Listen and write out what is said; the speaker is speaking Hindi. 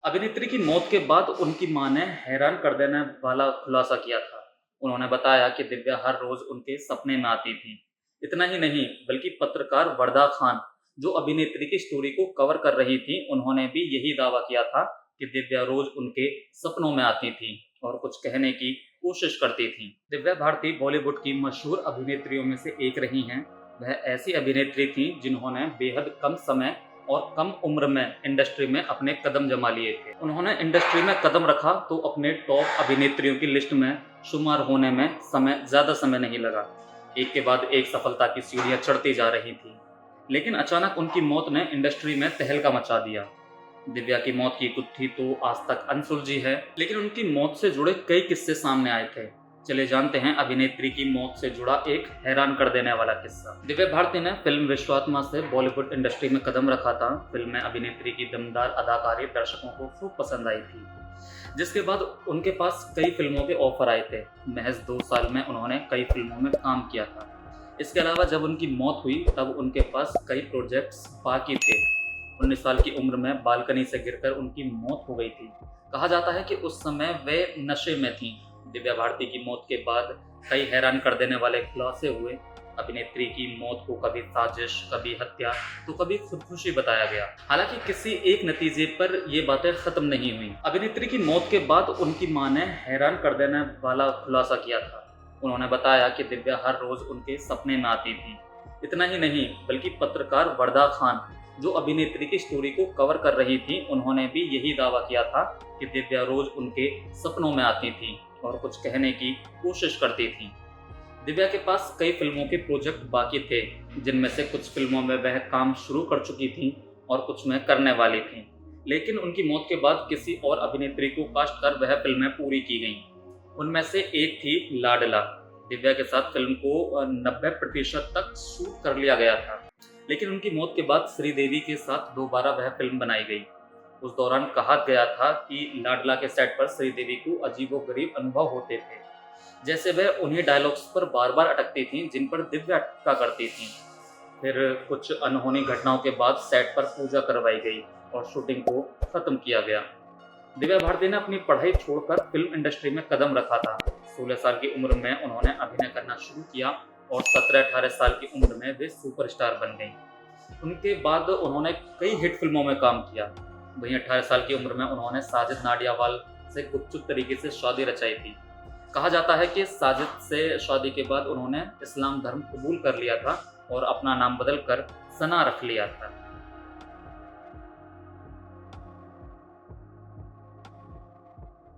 अभिनेत्री की मौत के बाद उनकी मां ने हैरान कर देने वाला खुलासा किया था। उन्होंने बताया कि दिव्या हर रोज उनके सपने में आती थी। इतना ही नहीं, बल्कि पत्रकार वर्दा खान, जो अभिनेत्री की स्टोरी को कवर कर रही थी, उन्होंने भी यही दावा किया था कि दिव्या रोज उनके सपनों में आती थी और कुछ कहने की कोशिश करती थी। दिव्या भारती बॉलीवुड की मशहूर अभिनेत्रियों में से एक रही हैं। वह ऐसी अभिनेत्री थी जिन्होंने बेहद कम समय और कम उम्र में इंडस्ट्री में अपने कदम जमा लिए थे। उन्होंने इंडस्ट्री में कदम रखा तो अपने टॉप अभिनेत्रियों की लिस्ट में शुमार होने में ज़्यादा समय नहीं लगा। एक के बाद एक सफलता की सीढ़ियां चढ़ती जा रही थी। लेकिन अचानक उनकी मौत ने इंडस्ट्री में तहलका मचा दिया। दिव्या की मौत की गुत्थी तो आज तक अनसुलझी है, लेकिन उनकी मौत से जुड़े कई किस्से सामने आए थे। चले जानते हैं अभिनेत्री की मौत से जुड़ा एक हैरान कर देने वाला किस्सा। दिव्या भारती ने फिल्म विश्वात्मा से बॉलीवुड इंडस्ट्री में कदम रखा था। फिल्म में अभिनेत्री की दमदार अदाकारी दर्शकों को खूब पसंद आई थी, जिसके बाद उनके पास कई फिल्मों के ऑफर आए थे। महज 2 साल में उन्होंने कई फिल्मों में काम किया था। इसके अलावा जब उनकी मौत हुई तब उनके पास कई प्रोजेक्ट्स बाकी थे। 19 साल की उम्र में बालकनी से गिरकर उनकी मौत हो गई थी। कहा जाता है कि उस समय वे नशे में थीं। दिव्या भारती की मौत के बाद कई हैरान कर देने वाले खुलासे हुए। अभिनेत्री की मौत को कभी साजिश, कभी हत्या, तो कभी खुदकुशी बताया गया। हालांकि किसी एक नतीजे पर ये बातें खत्म नहीं हुई। अभिनेत्री की मौत के बाद उनकी मां ने हैरान कर देने वाला खुलासा किया था। उन्होंने बताया कि दिव्या हर रोज उनके सपने में आती थी। इतना ही नहीं, बल्कि पत्रकार वर्दा खान, जो अभिनेत्री की स्टोरी को कवर कर रही थी, उन्होंने भी यही दावा किया था कि दिव्या रोज उनके सपनों में आती थी और कुछ कहने की कोशिश करती थी। दिव्या के पास कई फिल्मों के प्रोजेक्ट बाकी थे, जिनमें से कुछ फिल्मों में वह काम शुरू कर चुकी थी और कुछ में करने वाली थी। लेकिन उनकी मौत के बाद किसी और अभिनेत्री को कास्ट कर वह फिल्में पूरी की गईं। उनमें से एक थी लाडला। दिव्या के साथ फिल्म को 90% तक शूट कर लिया गया था, लेकिन उनकी मौत के बाद श्रीदेवी के साथ दोबारा वह फिल्म बनाई गई। उस दौरान कहा गया था कि लाडला के सेट पर श्रीदेवी को अजीबोगरीब अनुभव होते थे, जैसे वह उन्हीं डायलॉग्स पर बार बार अटकती थीं जिन पर दिव्या अटका करती थीं। फिर कुछ अनहोनी घटनाओं के बाद सेट पर पूजा करवाई गई और शूटिंग को खत्म किया गया। दिव्या भारती ने अपनी पढ़ाई छोड़कर फिल्म इंडस्ट्री में कदम रखा था। 16 साल की उम्र में उन्होंने अभिनय करना शुरू किया और 17-18 साल की उम्र में वे सुपरस्टार बन गईं। उनके बाद उन्होंने कई हिट फिल्मों में काम किया। वहीं 18 साल की उम्र में उन्होंने साजिद नाडियावाल से गुपचुप तरीके से शादी रचाई थी। कहा जाता है कि साजिद से शादी के बाद उन्होंने इस्लाम धर्म कबूल कर लिया था और अपना नाम बदलकर सना रख लिया था।